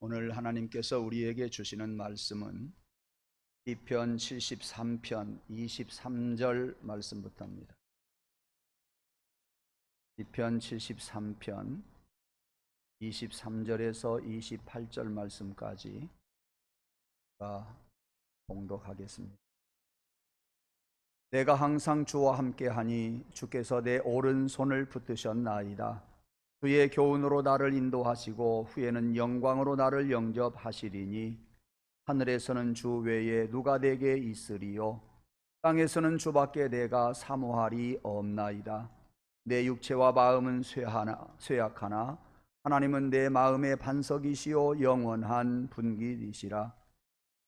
오늘 하나님께서 우리에게 주시는 말씀은 시편 73편 23절 말씀부터입니다. 시편 73편 23절에서 28절 말씀까지 봉독하겠습니다. 내가 항상 주와 함께하니 주께서 내 오른손을 붙드셨나이다. 주의 교훈으로 나를 인도하시고 후에는 영광으로 나를 영접하시리니 하늘에서는 주 외에 누가 내게 있으리요 땅에서는 주밖에 내가 사모할이 없나이다. 내 육체와 마음은 쇠약하나 하나님은 내 마음의 반석이시요 영원한 분깃이시라.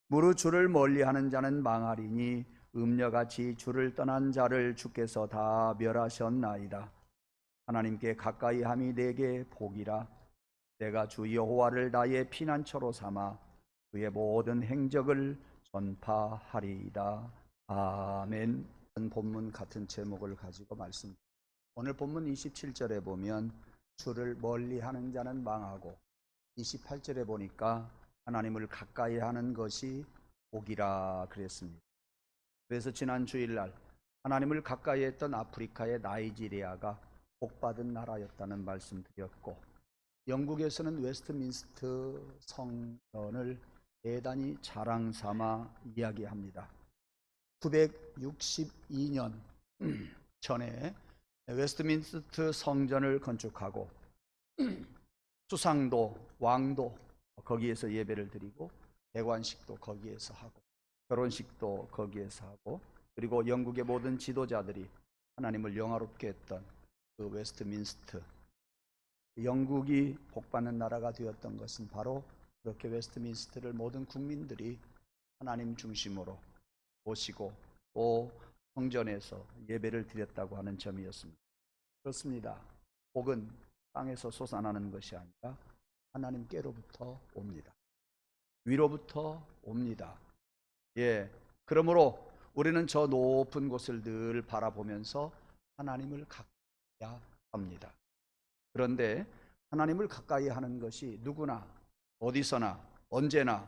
무릇 주를 멀리하는 자는 망하리니 음녀같이 주를 떠난 자를 주께서 다 멸하셨나이다. 하나님께 가까이함이 내게 복이라. 내가 주 여호와를 나의 피난처로 삼아 그의 모든 행적을 전파하리이다. 아멘. 본문 같은 제목을 가지고 말씀. 오늘 본문 27절에 보면 주를 멀리하는 자는 망하고 28절에 보니까 하나님을 가까이하는 것이 복이라 그랬습니다. 그래서 지난 주일날 하나님을 가까이 했던 아프리카의 나이지리아가 복받은 나라였다는 말씀 드렸고, 영국에서는 웨스트민스터 성전을 대단히 자랑 삼아 이야기합니다. 962년 전에 웨스트민스터 성전을 건축하고 수상도, 왕도 거기에서 예배를 드리고 대관식도 거기에서 하고 결혼식도 거기에서 하고, 그리고 영국의 모든 지도자들이 하나님을 영화롭게 했던 그 웨스트민스터, 영국이 복받는 나라가 되었던 것은 바로 그렇게 웨스트민스터를 모든 국민들이 하나님 중심으로 모시고 또 성전에서 예배를 드렸다고 하는 점이었습니다. 그렇습니다. 복은 땅에서 솟아나는 것이 아니라 하나님께로부터 옵니다. 위로부터 옵니다. 그러므로 우리는 저 높은 곳을 늘 바라보면서 하나님을 가까이 합니다. 그런데 하나님을 가까이 하는 것이 누구나 어디서나 언제나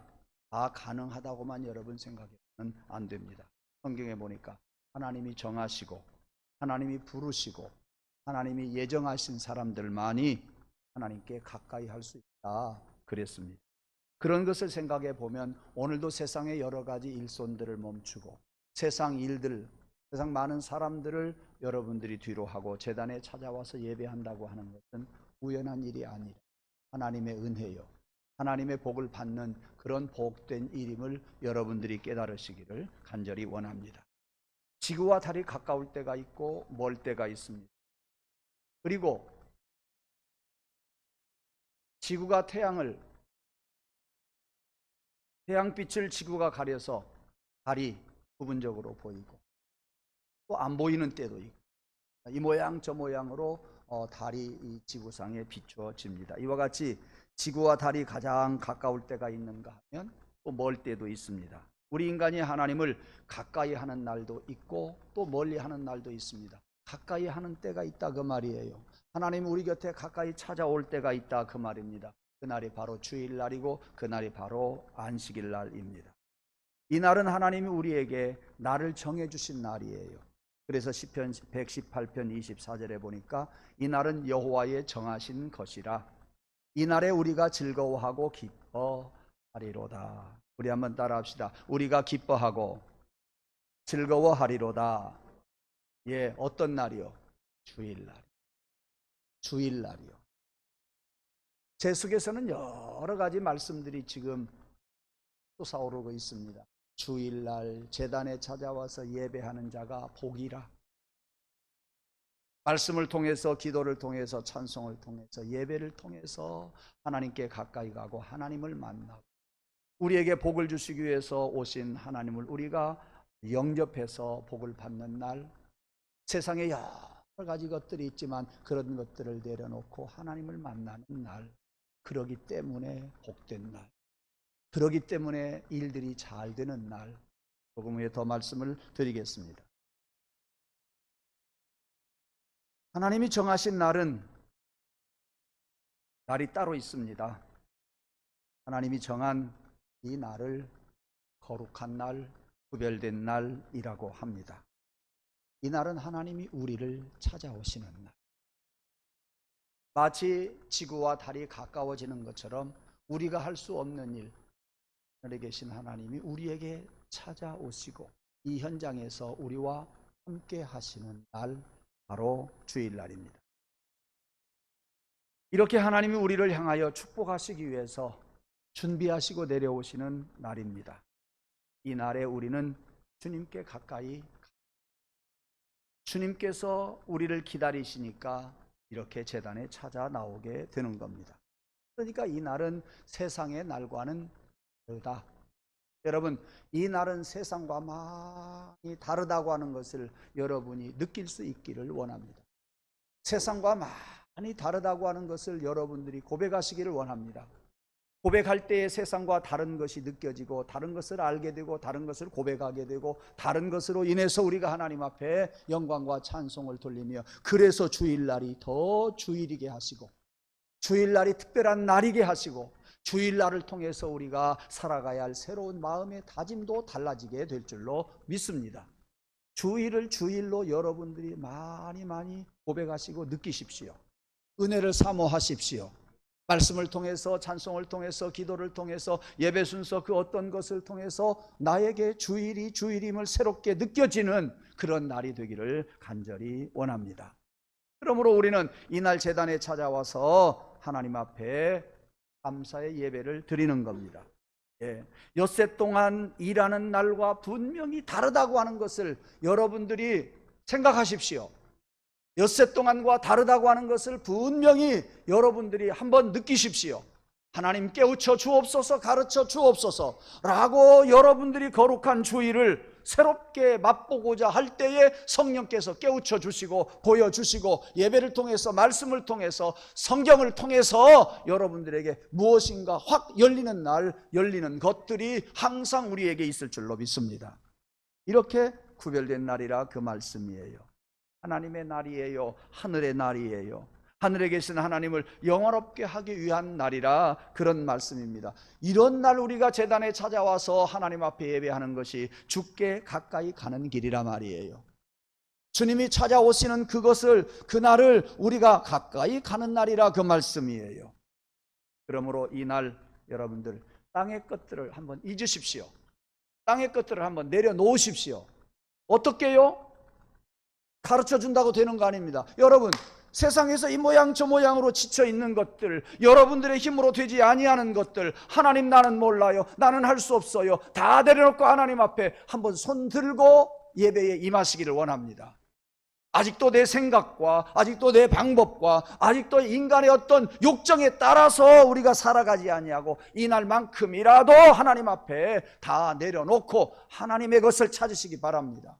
다 가능하다고만 여러분 생각해서는 안 됩니다. 성경에 보니까 하나님이 정하시고 하나님이 부르시고 하나님이 예정하신 사람들만이 하나님께 가까이 할 수 있다 그랬습니다. 그런 것을 생각해 보면 오늘도 세상의 여러 가지 일손들을 멈추고 세상 일들, 세상 많은 사람들을 여러분들이 뒤로 하고 제단에 찾아와서 예배한다고 하는 것은 우연한 일이 아니라 하나님의 은혜요, 하나님의 복을 받는 그런 복된 일임을 여러분들이 깨달으시기를 간절히 원합니다. 지구와 달이 가까울 때가 있고 멀 때가 있습니다. 그리고 지구가 태양빛을 지구가 가려서 달이 부분적으로 보이고 또 안 보이는 때도 있고, 이 모양 저 모양으로 달이 이 지구상에 비추어집니다. 이와 같이 지구와 달이 가장 가까울 때가 있는가 하면 또 멀 때도 있습니다. 우리 인간이 하나님을 가까이 하는 날도 있고 또 멀리 하는 날도 있습니다. 가까이 하는 때가 있다 그 말이에요. 하나님 우리 곁에 가까이 찾아올 때가 있다 그 말입니다. 그날이 바로 주일날이고 그날이 바로 안식일 날입니다. 이 날은 하나님이 우리에게 날을 정해주신 날이에요. 그래서 시편 118편 24절에 보니까 이 날은 여호와의 정하신 것이라 이 날에 우리가 즐거워하고 기뻐하리로다. 우리 한번 따라합시다. 우리가 기뻐하고 즐거워하리로다. 어떤 날이요? 주일날이요. 제 속에서는 여러 가지 말씀들이 지금 솟아오르고 있습니다. 주일날 제단에 찾아와서 예배하는 자가 복이라. 말씀을 통해서, 기도를 통해서, 찬송을 통해서, 예배를 통해서 하나님께 가까이 가고 하나님을 만나고 우리에게 복을 주시기 위해서 오신 하나님을 우리가 영접해서 복을 받는 날, 세상에 여러 가지 것들이 있지만 그런 것들을 내려놓고 하나님을 만나는 날, 그러기 때문에 복된 날, 그러기 때문에 일들이 잘 되는 날, 조금 후에 더 말씀을 드리겠습니다. 하나님이 정하신 날은 날이 따로 있습니다. 하나님이 정한 이 날을 거룩한 날, 구별된 날이라고 합니다. 이 날은 하나님이 우리를 찾아오시는 날. 마치 지구와 달이 가까워지는 것처럼 우리가 할 수 없는 일, 하늘에 계신 하나님이 우리에게 찾아오시고 이 현장에서 우리와 함께 하시는 날, 바로 주일날입니다. 이렇게 하나님이 우리를 향하여 축복하시기 위해서 준비하시고 내려오시는 날입니다. 이 날에 우리는 주님께 가까이, 주님께서 우리를 기다리시니까 이렇게 제단에 찾아 나오게 되는 겁니다. 그러니까 이 날은 세상의 날과는 다르다. 여러분, 이 날은 세상과 많이 다르다고 하는 것을 여러분이 느낄 수 있기를 원합니다. 세상과 많이 다르다고 하는 것을 여러분들이 고백하시기를 원합니다. 고백할 때에 세상과 다른 것이 느껴지고 다른 것을 알게 되고 다른 것을 고백하게 되고 다른 것으로 인해서 우리가 하나님 앞에 영광과 찬송을 돌리며, 그래서 주일날이 더 주일이게 하시고 주일날이 특별한 날이게 하시고 주일날을 통해서 우리가 살아가야 할 새로운 마음의 다짐도 달라지게 될 줄로 믿습니다. 주일을 주일로 여러분들이 많이 고백하시고 느끼십시오. 은혜를 사모하십시오. 말씀을 통해서, 찬송을 통해서, 기도를 통해서, 예배 순서 그 어떤 것을 통해서 나에게 주일이 주일임을 새롭게 느껴지는 그런 날이 되기를 간절히 원합니다. 그러므로 우리는 이날 제단에 찾아와서 하나님 앞에 감사의 예배를 드리는 겁니다. 엿새 동안 일하는 날과 분명히 다르다고 하는 것을 여러분들이 생각하십시오. 엿새 동안과 다르다고 하는 것을 분명히 여러분들이 한번 느끼십시오. 하나님 깨우쳐 주옵소서, 가르쳐 주옵소서 라고 여러분들이 거룩한 주일을 새롭게 맛보고자 할 때에 성령께서 깨우쳐 주시고 보여주시고 예배를 통해서, 말씀을 통해서, 성경을 통해서 여러분들에게 무엇인가 확 열리는 날, 열리는 것들이 항상 우리에게 있을 줄로 믿습니다. 이렇게 구별된 날이라 그 말씀이에요. 하나님의 날이에요. 하늘의 날이에요. 하늘에 계신 하나님을 영화롭게 하기 위한 날이라 그런 말씀입니다. 이런 날 우리가 제단에 찾아와서 하나님 앞에 예배하는 것이 주께 가까이 가는 길이라 말이에요. 주님이 찾아오시는 그것을, 그 날을 우리가 가까이 가는 날이라 그 말씀이에요. 그러므로 이 날 여러분들 땅의 것들을 한번 잊으십시오. 땅의 것들을 한번 내려놓으십시오. 어떻게요? 가르쳐 준다고 되는 거 아닙니다. 여러분, 세상에서 이 모양 저 모양으로 지쳐 있는 것들, 여러분들의 힘으로 되지 아니하는 것들, 하나님 나는 몰라요, 나는 할 수 없어요, 다 내려놓고 하나님 앞에 한번 손 들고 예배에 임하시기를 원합니다. 아직도 내 생각과, 아직도 내 방법과, 아직도 인간의 어떤 욕정에 따라서 우리가 살아가지 아니하고 이날만큼이라도 하나님 앞에 다 내려놓고 하나님의 것을 찾으시기 바랍니다.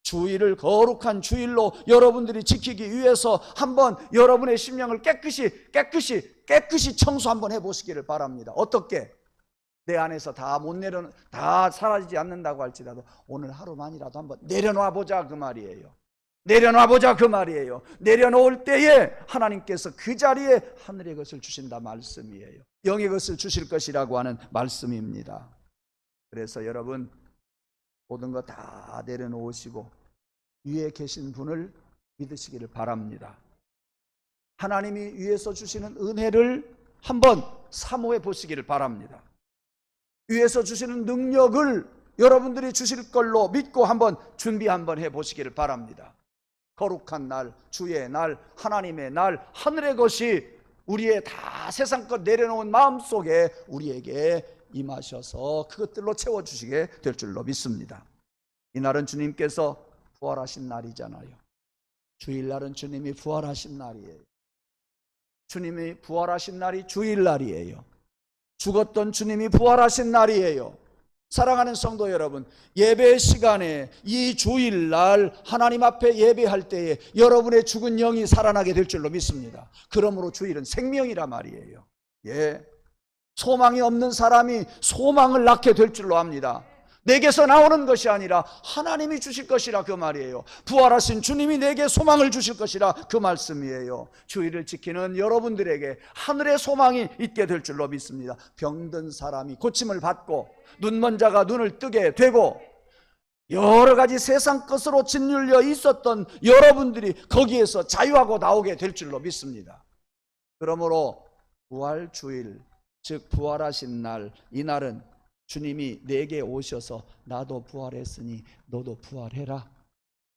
주일을 거룩한 주일로 여러분들이 지키기 위해서 한번 여러분의 심령을 깨끗이 청소 한번 해보시기를 바랍니다. 어떻게? 내 안에서 다 사라지지 않는다고 할지라도 오늘 하루만이라도 한번 내려놔 보자 그 말이에요. 내려놔 보자 그 말이에요. 내려놓을 때에 하나님께서 그 자리에 하늘의 것을 주신다 말씀이에요. 영의 것을 주실 것이라고 하는 말씀입니다. 그래서 여러분, 모든 거 다 내려놓으시고 위에 계신 분을 믿으시기를 바랍니다. 하나님이 위에서 주시는 은혜를 한번 사모해 보시기를 바랍니다. 위에서 주시는 능력을 여러분들이 주실 걸로 믿고 한번 준비 한번 해 보시기를 바랍니다. 거룩한 날, 주의 날, 하나님의 날, 하늘의 것이 우리의 다 세상 것 내려놓은 마음속에 우리에게 임하셔서 그것들로 채워주시게 될 줄로 믿습니다. 이날은 주님께서 부활하신 날이잖아요. 주일날은 주님이 부활하신 날이에요. 주님이 부활하신 날이 주일날이에요. 죽었던 주님이 부활하신 날이에요. 사랑하는 성도 여러분, 예배 시간에 이 주일날 하나님 앞에 예배할 때에 여러분의 죽은 영이 살아나게 될 줄로 믿습니다. 그러므로 주일은 생명이라 말이에요. 소망이 없는 사람이 소망을 낳게 될 줄로 압니다. 내게서 나오는 것이 아니라 하나님이 주실 것이라 그 말이에요. 부활하신 주님이 내게 소망을 주실 것이라 그 말씀이에요. 주의를 지키는 여러분들에게 하늘의 소망이 있게 될 줄로 믿습니다. 병든 사람이 고침을 받고 눈먼 자가 눈을 뜨게 되고 여러 가지 세상 것으로 짓눌려 있었던 여러분들이 거기에서 자유하고 나오게 될 줄로 믿습니다. 그러므로 부활주일, 즉 부활하신 날, 이날은 주님이 내게 오셔서 나도 부활했으니 너도 부활해라.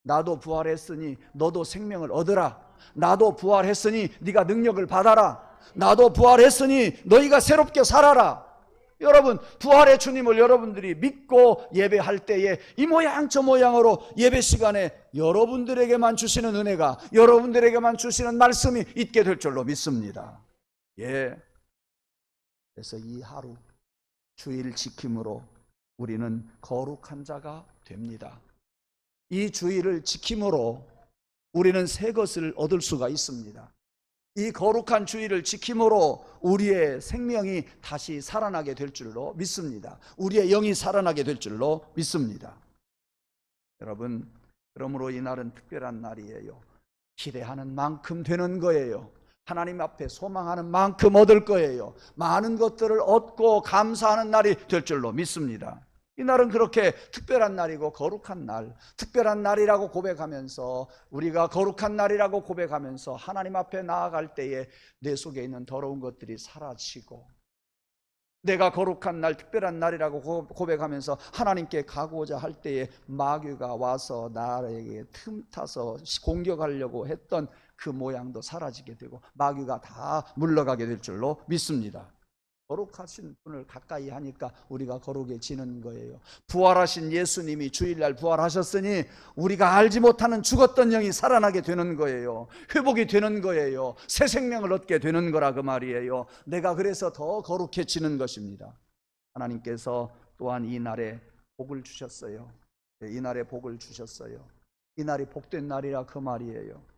나도 부활했으니 너도 생명을 얻으라. 나도 부활했으니 네가 능력을 받아라. 나도 부활했으니 너희가 새롭게 살아라. 여러분, 부활의 주님을 여러분들이 믿고 예배할 때에 이 모양 저 모양으로 예배 시간에 여러분들에게만 주시는 은혜가, 여러분들에게만 주시는 말씀이 있게 될 줄로 믿습니다. 예. 그래서 이 하루 주일 지킴으로 우리는 거룩한 자가 됩니다. 이 주일을 지킴으로 우리는 새 것을 얻을 수가 있습니다. 이 거룩한 주일을 지킴으로 우리의 생명이 다시 살아나게 될 줄로 믿습니다. 우리의 영이 살아나게 될 줄로 믿습니다. 여러분, 그러므로 이날은 특별한 날이에요. 기대하는 만큼 되는 거예요. 하나님 앞에 소망하는 만큼 얻을 거예요. 많은 것들을 얻고 감사하는 날이 될 줄로 믿습니다. 이날은 그렇게 특별한 날이고 거룩한 날, 특별한 날이라고 고백하면서, 우리가 거룩한 날이라고 고백하면서 하나님 앞에 나아갈 때에 내 속에 있는 더러운 것들이 사라지고, 내가 거룩한 날, 특별한 날이라고 고백하면서 하나님께 가고자 할 때에 마귀가 와서 나에게 틈타서 공격하려고 했던 그 모양도 사라지게 되고 마귀가 다 물러가게 될 줄로 믿습니다. 거룩하신 분을 가까이 하니까 우리가 거룩해지는 거예요. 부활하신 예수님이 주일날 부활하셨으니 우리가 알지 못하는 죽었던 영이 살아나게 되는 거예요. 회복이 되는 거예요. 새 생명을 얻게 되는 거라 그 말이에요. 내가 그래서 더 거룩해지는 것입니다. 하나님께서 또한 이 날에 복을 주셨어요. 이 날에 복을 주셨어요. 이 날이 복된 날이라 그 말이에요.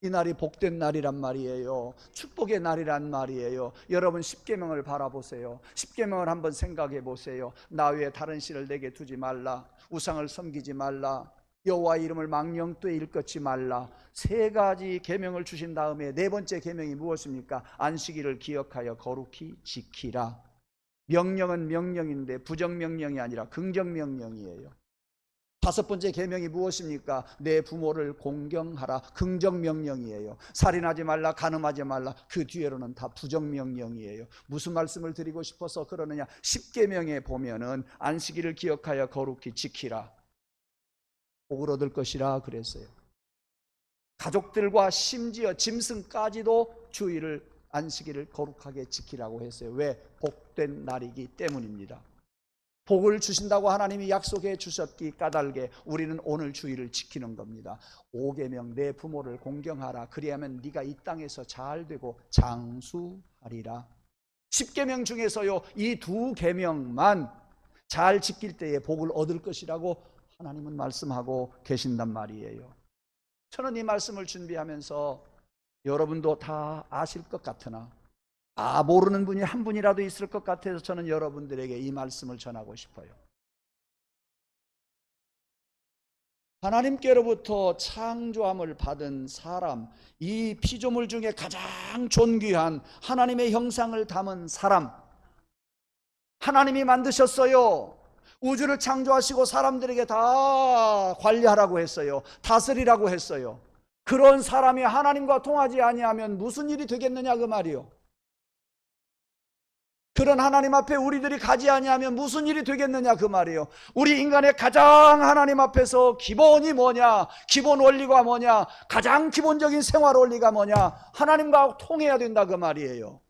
이 날이 복된 날이란 말이에요. 축복의 날이란 말이에요. 여러분, 십계명을 바라보세요. 십계명을 한번 생각해 보세요. 나 외에 다른 신을 내게 두지 말라. 우상을 섬기지 말라. 여호와의 이름을 망령되이 일컫지 말라. 세 가지 계명을 주신 다음에 네 번째 계명이 무엇입니까? 안식일을 기억하여 거룩히 지키라. 명령은 명령인데 부정명령이 아니라 긍정명령이에요. 다섯 번째 계명이 무엇입니까? 내 부모를 공경하라. 긍정명령이에요. 살인하지 말라, 간음하지 말라. 그 뒤에로는 다 부정명령이에요. 무슨 말씀을 드리고 싶어서 그러느냐? 십계명에 보면은 안식일을 기억하여 거룩히 지키라, 복을 얻을 것이라 그랬어요. 가족들과 심지어 짐승까지도 주일을, 안식일을 거룩하게 지키라고 했어요. 왜? 복된 날이기 때문입니다. 복을 주신다고 하나님이 약속해 주셨기 까닭에 우리는 오늘 주일을 지키는 겁니다. 5계명, 내 부모를 공경하라. 그리하면 네가 이 땅에서 잘 되고 장수하리라. 10계명 중에서요, 이 2계명만 잘 지킬 때에 복을 얻을 것이라고 하나님은 말씀하고 계신단 말이에요. 저는 이 말씀을 준비하면서 여러분도 다 아실 것 같으나 모르는 분이 한 분이라도 있을 것 같아서 저는 여러분들에게 이 말씀을 전하고 싶어요. 하나님께로부터 창조함을 받은 사람, 이 피조물 중에 가장 존귀한 하나님의 형상을 담은 사람, 하나님이 만드셨어요. 우주를 창조하시고 사람들에게 다 관리하라고 했어요. 다스리라고 했어요. 그런 사람이 하나님과 통하지 아니하면 무슨 일이 되겠느냐 그 말이요. 그런 하나님 앞에 우리들이 가지 아니하면 무슨 일이 되겠느냐 그 말이에요. 우리 인간의 가장 하나님 앞에서 기본이 뭐냐, 기본 원리가 뭐냐, 가장 기본적인 생활 원리가 뭐냐, 하나님과 통해야 된다 그 말이에요.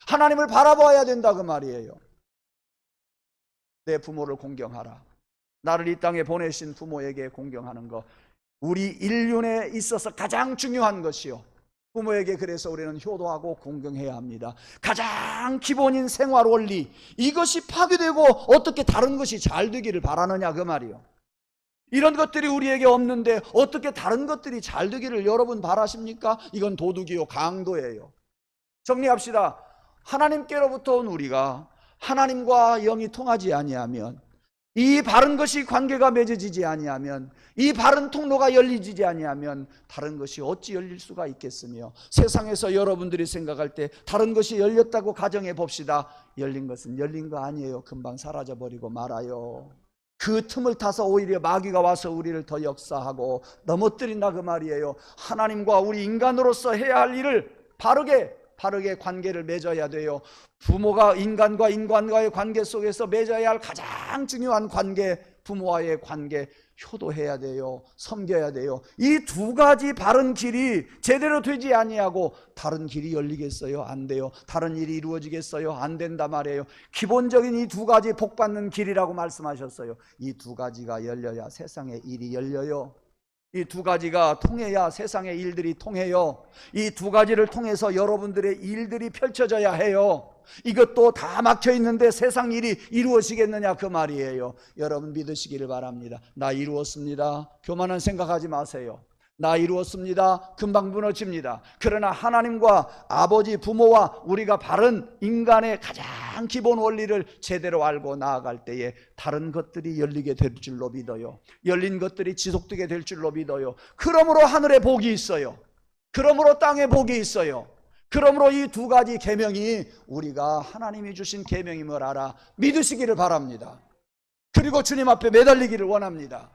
하나님을 바라봐야 된다 그 말이에요. 내 부모를 공경하라. 나를 이 땅에 보내신 부모에게 공경하는 것, 우리 인륜에 있어서 가장 중요한 것이요. 부모에게 그래서 우리는 효도하고 공경해야 합니다. 가장 기본인 생활 원리, 이것이 파괴되고 어떻게 다른 것이 잘 되기를 바라느냐 그 말이요. 이런 것들이 우리에게 없는데 어떻게 다른 것들이 잘 되기를 여러분 바라십니까? 이건 도둑이요, 강도예요. 정리합시다. 하나님께로부터 온 우리가 하나님과 영이 통하지 아니하면 이 바른 것이 관계가 맺어지지 아니하면, 이 바른 통로가 열리지 아니하면 다른 것이 어찌 열릴 수가 있겠으며, 세상에서 여러분들이 생각할 때 다른 것이 열렸다고 가정해 봅시다. 열린 것은 열린 거 아니에요. 금방 사라져 버리고 말아요. 그 틈을 타서 오히려 마귀가 와서 우리를 더 역사하고 넘어뜨린다 그 말이에요. 하나님과 우리 인간으로서 해야 할 일을 바르게 관계를 맺어야 돼요. 부모가 인간과 인간과의 관계 속에서 맺어야 할 가장 중요한 관계, 부모와의 관계, 효도해야 돼요. 섬겨야 돼요. 이 두 가지 바른 길이 제대로 되지 아니하고 다른 길이 열리겠어요? 안 돼요. 다른 일이 이루어지겠어요? 안 된다 말이에요. 기본적인 이 두 가지 복받는 길이라고 말씀하셨어요. 이 두 가지가 열려야 세상의 일이 열려요. 이 두 가지가 통해야 세상의 일들이 통해요. 이 두 가지를 통해서 여러분들의 일들이 펼쳐져야 해요. 이것도 다 막혀 있는데 세상 일이 이루어지겠느냐 그 말이에요. 여러분 믿으시기를 바랍니다. 나 이루었습니다. 교만한 생각하지 마세요. 나 이루었습니다. 금방 무너집니다. 그러나 하나님과 아버지 부모와 우리가 바른 인간의 가장 기본 원리를 제대로 알고 나아갈 때에 다른 것들이 열리게 될 줄로 믿어요. 열린 것들이 지속되게 될 줄로 믿어요. 그러므로 하늘에 복이 있어요. 그러므로 땅에 복이 있어요. 그러므로 이 두 가지 계명이 우리가 하나님이 주신 계명임을 알아 믿으시기를 바랍니다. 그리고 주님 앞에 매달리기를 원합니다.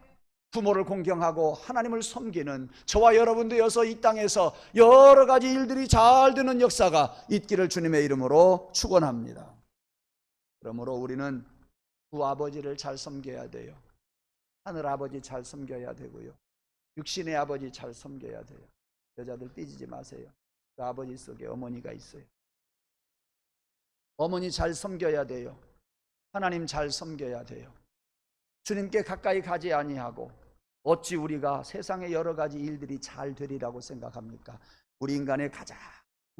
부모를 공경하고 하나님을 섬기는 저와 여러분 되어서 이 땅에서 여러 가지 일들이 잘 되는 역사가 있기를 주님의 이름으로 축원합니다. 그러므로 우리는 두 아버지를 잘 섬겨야 돼요. 하늘 아버지 잘 섬겨야 되고요. 육신의 아버지 잘 섬겨야 돼요. 여자들 삐지지 마세요. 그 아버지 속에 어머니가 있어요. 어머니 잘 섬겨야 돼요. 하나님 잘 섬겨야 돼요. 주님께 가까이 가지 아니하고 어찌 우리가 세상의 여러 가지 일들이 잘 되리라고 생각합니까? 우리 인간의 가장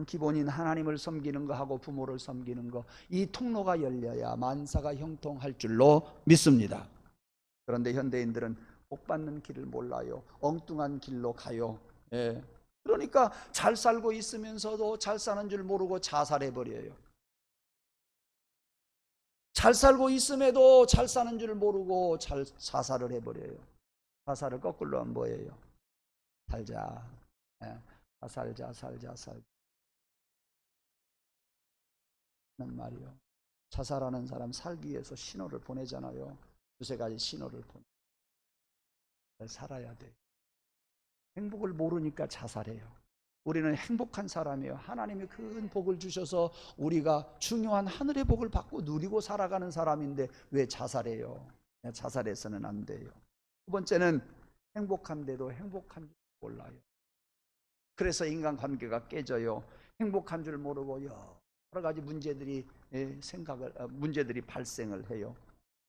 기본인 하나님을 섬기는 거하고 부모를 섬기는 거, 이 통로가 열려야 만사가 형통할 줄로 믿습니다. 그런데 현대인들은 복받는 길을 몰라요. 엉뚱한 길로 가요. 그러니까 잘 살고 있으면서도 잘 사는 줄 모르고 자살해버려요. 잘 살고 있음에도 잘 사는 줄 모르고 자살을 해버려요. 자살을 거꾸로 하면 뭐예요? 살자. 살자. 는 말이요. 자살하는 사람 살기 위해서 신호를 보내잖아요. 두세 가지 신호를 보내. 살아야 돼. 행복을 모르니까 자살해요. 우리는 행복한 사람이에요. 하나님이 큰 복을 주셔서 우리가 중요한 하늘의 복을 받고 누리고 살아가는 사람인데 왜 자살해요? 자살해서는 안 돼요. 두 번째는 행복한데도 행복한 줄 몰라요. 그래서 인간관계가 깨져요. 행복한 줄 모르고 여러 가지 문제들이 발생을 해요.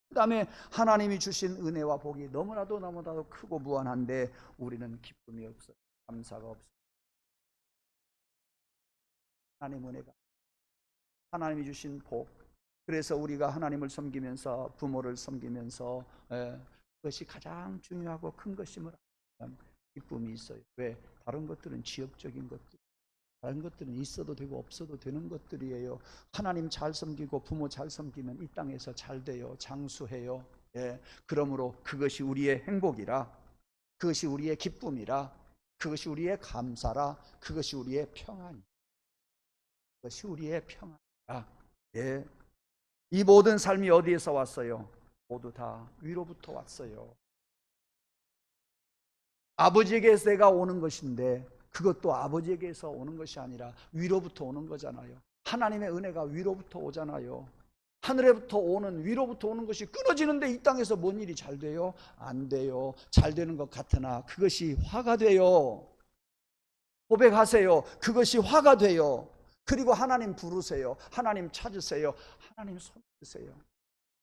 그 다음에 하나님이 주신 은혜와 복이 너무나도 크고 무한한데 우리는 기쁨이 없어요. 감사가 없어요. 하나님 은혜가, 하나님이 주신 복, 그래서 우리가 하나님을 섬기면서 부모를 섬기면서 그것이 가장 중요하고 큰 것임을 알면 기쁨이 있어요. 왜? 다른 것들은 지역적인 것들, 다른 것들은 있어도 되고 없어도 되는 것들이에요. 하나님 잘 섬기고 부모 잘 섬기면 이 땅에서 잘 돼요. 장수해요. 그러므로 그것이 우리의 행복이라, 그것이 우리의 기쁨이라, 그것이 우리의 감사라, 그것이 우리의 평안이라, 그것이 우리의 평안이라. 이 모든 삶이 어디에서 왔어요? 모두 다 위로부터 왔어요. 아버지에게서 내가 오는 것인데 그것도 아버지에게서 오는 것이 아니라 위로부터 오는 거잖아요. 하나님의 은혜가 위로부터 오잖아요. 하늘에부터 오는, 위로부터 오는 것이 끊어지는데 이 땅에서 뭔 일이 잘 돼요? 안 돼요. 잘 되는 것 같으나 그것이 화가 돼요. 고백하세요. 그것이 화가 돼요. 그리고 하나님 부르세요. 하나님 찾으세요. 하나님 손드세요.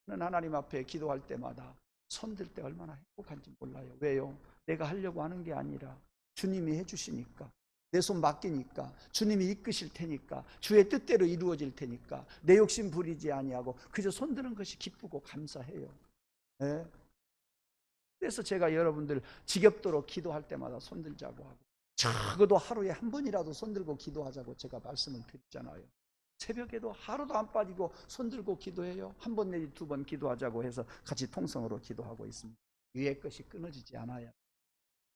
저는 하나님 앞에 기도할 때마다 손들 때 얼마나 행복한지 몰라요. 왜요? 내가 하려고 하는 게 아니라 주님이 해주시니까, 내 손 맡기니까, 주님이 이끄실 테니까, 주의 뜻대로 이루어질 테니까 내 욕심 부리지 아니하고 그저 손드는 것이 기쁘고 감사해요. 그래서 제가 여러분들 지겹도록 기도할 때마다 손들자고 하고, 적어도 하루에 한 번이라도 손들고 기도하자고 제가 말씀을 드리잖아요. 새벽에도 하루도 안 빠지고 손들고 기도해요. 한 번 내지 두 번 기도하자고 해서 같이 통성으로 기도하고 있습니다. 위의 것이 끊어지지 않아야,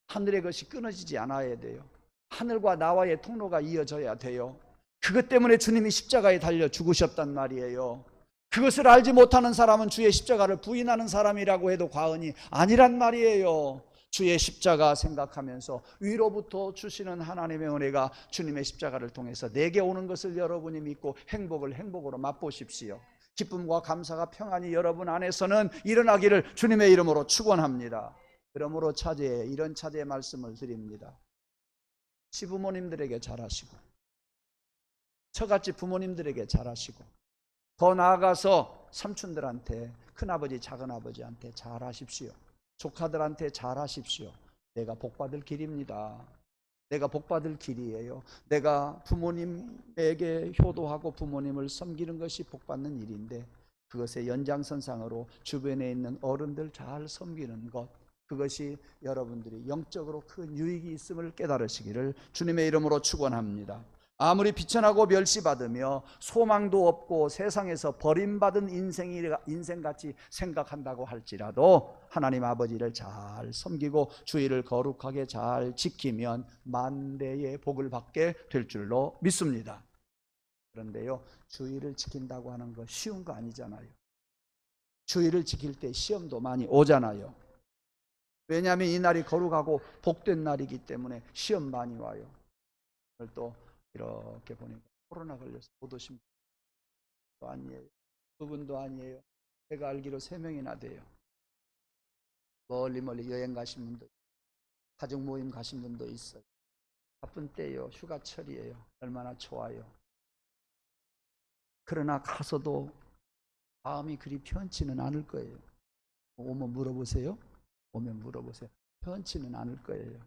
하늘의 것이 끊어지지 않아야 돼요. 하늘과 나와의 통로가 이어져야 돼요. 그것 때문에 주님이 십자가에 달려 죽으셨단 말이에요. 그것을 알지 못하는 사람은 주의 십자가를 부인하는 사람이라고 해도 과언이 아니란 말이에요. 주의 십자가 생각하면서 위로부터 주시는 하나님의 은혜가 주님의 십자가를 통해서 내게 오는 것을 여러분이 믿고 행복을 행복으로 맛보십시오. 기쁨과 감사가 평안히 여러분 안에서는 일어나기를 주님의 이름으로 축원합니다. 그러므로 차제에 이런 차제의 말씀을 드립니다. 시부모님들에게 잘하시고, 저같이 부모님들에게 잘하시고, 더 나아가서 삼촌들한테, 큰아버지 작은아버지한테 잘하십시오. 조카들한테 잘하십시오. 내가 복받을 길입니다. 내가 복받을 길이에요. 내가 부모님에게 효도하고 부모님을 섬기는 것이 복받는 일인데, 그것의 연장선상으로 주변에 있는 어른들 잘 섬기는 것, 그것이 여러분들이 영적으로 큰 유익이 있음을 깨달으시기를 주님의 이름으로 축원합니다. 아무리 비천하고 멸시받으며 소망도 없고 세상에서 버림받은 인생같이 생각한다고 할지라도 하나님 아버지를 잘 섬기고 주의를 거룩하게 잘 지키면 만대의 복을 받게 될 줄로 믿습니다. 그런데요, 주의를 지킨다고 하는 거 쉬운 거 아니잖아요. 주의를 지킬 때 시험도 많이 오잖아요. 왜냐하면 이 날이 거룩하고 복된 날이기 때문에 시험 많이 와요. 오늘 또 이렇게 보니까 코로나 걸려서 못 오신 분도 아니에요. 두 분도 아니에요. 제가 알기로 3명이나 돼요. 멀리 여행 가신 분도, 가족 모임 가신 분도 있어요. 바쁜 때요. 휴가철이에요. 얼마나 좋아요. 그러나 가서도 마음이 그리 편치는 않을 거예요. 오면 물어보세요. 오면 물어보세요. 편치는 않을 거예요.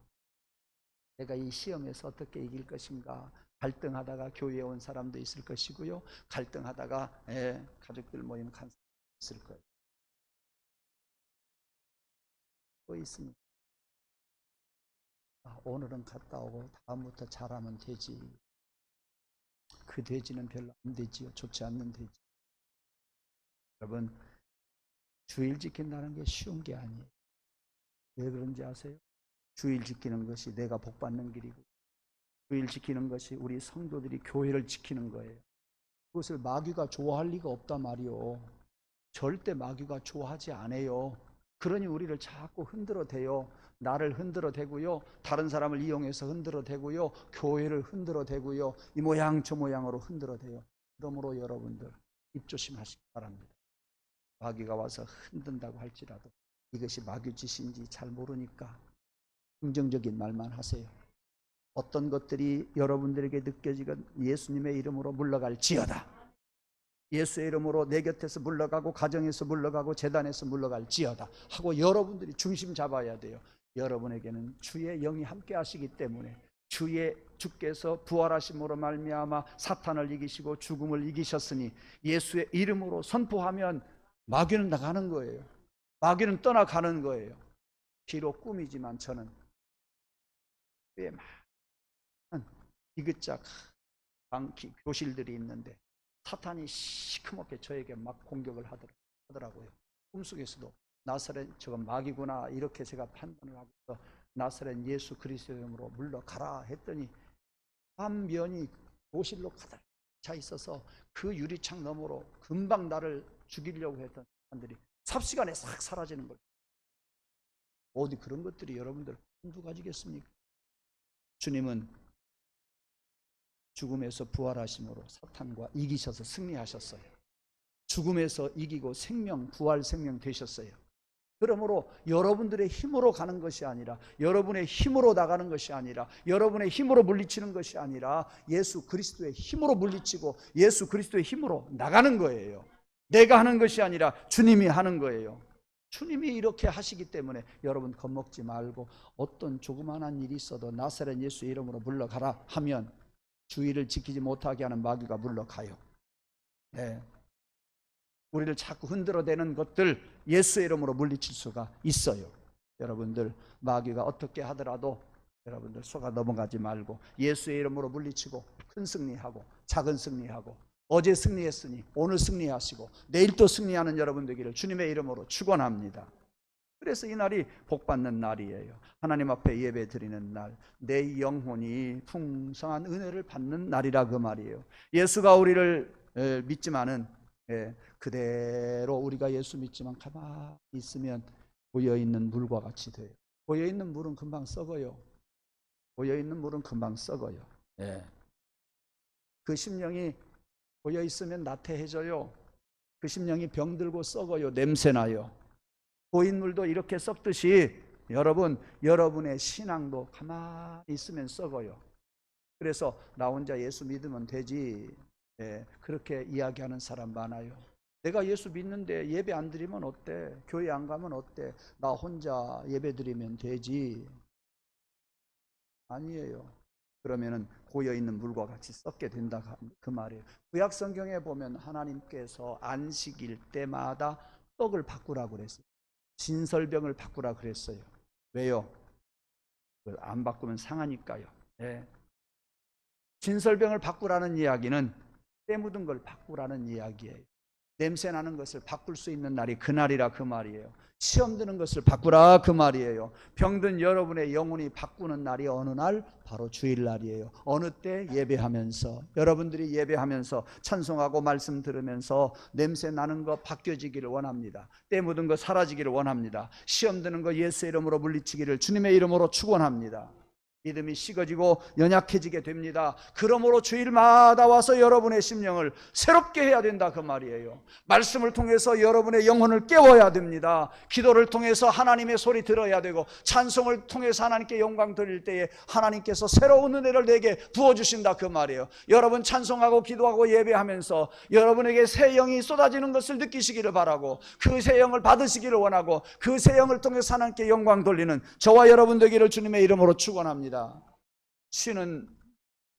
내가 이 시험에서 어떻게 이길 것인가 갈등하다가 교회에 온 사람도 있을 것이고요. 갈등하다가 가족들 모임 간 사람도 있을 거예요. 또 있습니다. 오늘은 갔다 오고 다음부터 잘하면 되지. 그 되지는 별로 안 되지요. 좋지 않는 되지. 여러분, 주일 지킨다는 게 쉬운 게 아니에요. 왜 그런지 아세요? 주일 지키는 것이 내가 복받는 길이고, 주일 지키는 것이 우리 성도들이 교회를 지키는 거예요. 그것을 마귀가 좋아할 리가 없단 말이요. 절대 마귀가 좋아하지 않아요. 그러니 우리를 자꾸 흔들어대요. 나를 흔들어대고요, 다른 사람을 이용해서 흔들어대고요, 교회를 흔들어대고요, 이 모양 저 모양으로 흔들어대요. 그러므로 여러분들 입 조심하시기 바랍니다. 마귀가 와서 흔든다고 할지라도 이것이 마귀 짓인지 잘 모르니까 긍정적인 말만 하세요. 어떤 것들이 여러분들에게 느껴지건 예수님의 이름으로 물러갈지어다. 예수의 이름으로 내 곁에서 물러가고 가정에서 물러가고 재단에서 물러갈지어다 하고 여러분들이 중심 잡아야 돼요. 여러분에게는 주의 영이 함께 하시기 때문에 주께서 부활하심으로 말미암아 사탄을 이기시고 죽음을 이기셨으니 예수의 이름으로 선포하면 마귀는 나가는 거예요. 마귀는 떠나가는 거예요. 비록 꿈이지만 저는 꽤 많은 이긋작 교실들이 있는데 사탄이 시커멓게 저에게 막 공격을 하더라고요. 꿈속에서도 나사렛 저건 마귀구나 이렇게 제가 판단을 하고서 나사렛 예수 그리스도 이름으로 물러가라 했더니 한 면이 교실로 가득 차 있어서 그 유리창 너머로 금방 나를 죽이려고 했던 사람들이 삽시간에 싹 사라지는 거예요. 어디 그런 것들이 여러분들 한두 가지겠습니까? 주님은 죽음에서 부활하심으로 사탄과 이기셔서 승리하셨어요. 죽음에서 이기고 생명, 부활 생명 되셨어요. 그러므로 여러분들의 힘으로 가는 것이 아니라, 여러분의 힘으로 나가는 것이 아니라, 여러분의 힘으로 물리치는 것이 아니라 예수 그리스도의 힘으로 물리치고 예수 그리스도의 힘으로 나가는 거예요. 내가 하는 것이 아니라 주님이 하는 거예요. 주님이 이렇게 하시기 때문에 여러분 겁먹지 말고 어떤 조그마한 일이 있어도 나사렛 예수 이름으로 물러가라 하면 주의를 지키지 못하게 하는 마귀가 물러가요. 네. 우리를 자꾸 흔들어대는 것들 예수의 이름으로 물리칠 수가 있어요. 여러분들 마귀가 어떻게 하더라도 여러분들 속아 넘어가지 말고 예수의 이름으로 물리치고 큰 승리하고 작은 승리하고 어제 승리했으니 오늘 승리하시고 내일 또 승리하는 여러분 되기를 주님의 이름으로 축원합니다. 그래서 이 날이 복받는 날이에요. 하나님 앞에 예배 드리는 날, 내 영혼이 풍성한 은혜를 받는 날이라 그 말이에요. 예수가 우리를 믿지만은 그대로 우리가 예수 믿지만 가만히 있으면 고여있는 물과 같이 돼요. 고여있는 물은 금방 썩어요. 고여있는 물은 금방 썩어요. 그 심령이 고여있으면 나태해져요. 그 심령이 병들고 썩어요. 냄새나요. 고인 물도 이렇게 썩듯이 여러분의 신앙도 가만히 있으면 썩어요. 그래서 나 혼자 예수 믿으면 되지, 그렇게 이야기하는 사람 많아요. 내가 예수 믿는데 예배 안 드리면 어때? 교회 안 가면 어때? 나 혼자 예배 드리면 되지. 아니에요. 그러면은 고여있는 물과 같이 썩게 된다 그 말이에요. 구약 성경에 보면 하나님께서 안식일 때마다 떡을 바꾸라고 그랬어요. 진설병을 바꾸라 그랬어요. 왜요? 그걸 안 바꾸면 상하니까요. 진설병을 바꾸라는 이야기는 때 묻은 걸 바꾸라는 이야기예요. 냄새 나는 것을 바꿀 수 있는 날이 그날이라 그 말이에요. 시험 드는 것을 바꾸라 그 말이에요. 병든 여러분의 영혼이 바꾸는 날이 어느 날? 바로 주일날이에요. 어느 때? 예배하면서. 여러분들이 예배하면서 찬송하고 말씀 들으면서 냄새 나는 거 바뀌어지기를 원합니다. 때 묻은 거 사라지기를 원합니다. 시험 드는 거 예수 이름으로 물리치기를 주님의 이름으로 축원합니다. 믿음이 식어지고 연약해지게 됩니다. 그러므로 주일마다 와서 여러분의 심령을 새롭게 해야 된다 그 말이에요. 말씀을 통해서 여러분의 영혼을 깨워야 됩니다. 기도를 통해서 하나님의 소리 들어야 되고, 찬송을 통해서 하나님께 영광 드릴 때에 하나님께서 새로운 은혜를 내게 부어주신다 그 말이에요. 여러분 찬송하고 기도하고 예배하면서 여러분에게 새 영이 쏟아지는 것을 느끼시기를 바라고, 그 새 영을 받으시기를 원하고, 그 새 영을 통해서 하나님께 영광 돌리는 저와 여러분 되기를 주님의 이름으로 축원합니다. 쉬는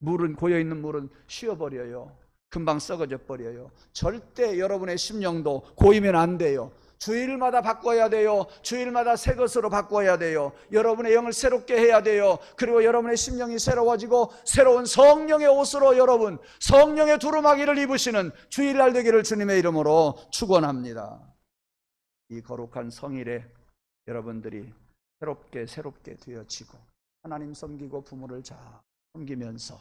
물은, 고여있는 물은 쉬어버려요. 금방 썩어져 버려요. 절대 여러분의 심령도 고이면 안 돼요. 주일마다 바꿔야 돼요. 주일마다 새 것으로 바꿔야 돼요. 여러분의 영을 새롭게 해야 돼요. 그리고 여러분의 심령이 새로워지고 새로운 성령의 옷으로 여러분 성령의 두루마기를 입으시는 주일날 되기를 주님의 이름으로 축원합니다. 이 거룩한 성일에 여러분들이 새롭게 되어지고 하나님 섬기고 부모를 잘 섬기면서,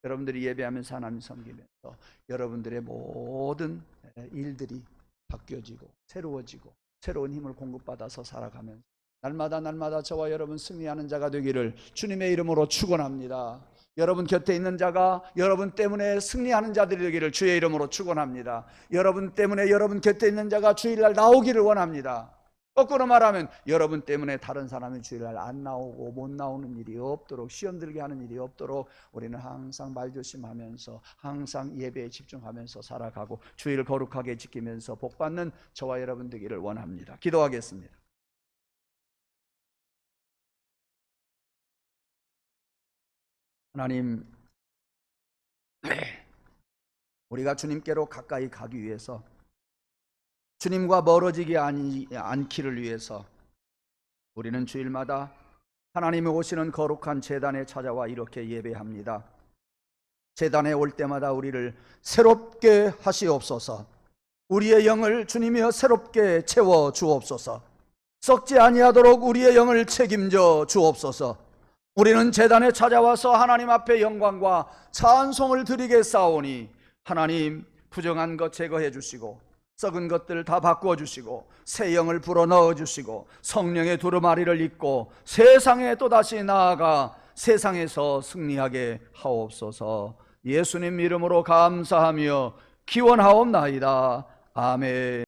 여러분들이 예배하면서 하나님 섬기면서 여러분들의 모든 일들이 바뀌어지고 새로워지고 새로운 힘을 공급받아서 살아가면서 날마다 저와 여러분 승리하는 자가 되기를 주님의 이름으로 축원합니다. 여러분 곁에 있는 자가 여러분 때문에 승리하는 자들이 되기를 주의 이름으로 축원합니다. 여러분 때문에 여러분 곁에 있는 자가 주일날 나오기를 원합니다. 거꾸로 말하면 여러분 때문에 다른 사람이 주일날 안 나오고 못 나오는 일이 없도록, 시험 들게 하는 일이 없도록 우리는 항상 말조심하면서 항상 예배에 집중하면서 살아가고 주일을 거룩하게 지키면서 복받는 저와 여러분 되기를 원합니다. 기도하겠습니다. 하나님, 우리가 주님께로 가까이 가기 위해서, 주님과 멀어지지 않기를 위해서 우리는 주일마다 하나님이 오시는 거룩한 제단에 찾아와 이렇게 예배합니다. 제단에 올 때마다 우리를 새롭게 하시옵소서. 우리의 영을 주님이여 새롭게 채워 주옵소서. 썩지 아니하도록 우리의 영을 책임져 주옵소서. 우리는 제단에 찾아와서 하나님 앞에 영광과 찬송을 드리겠사오니 하나님, 부정한 것 제거해 주시고 썩은 것들 다 바꾸어 주시고 새 영을 불어 넣어 주시고 성령의 두루마리를 입고 세상에 또다시 나아가 세상에서 승리하게 하옵소서. 예수님 이름으로 감사하며 기원하옵나이다. 아멘.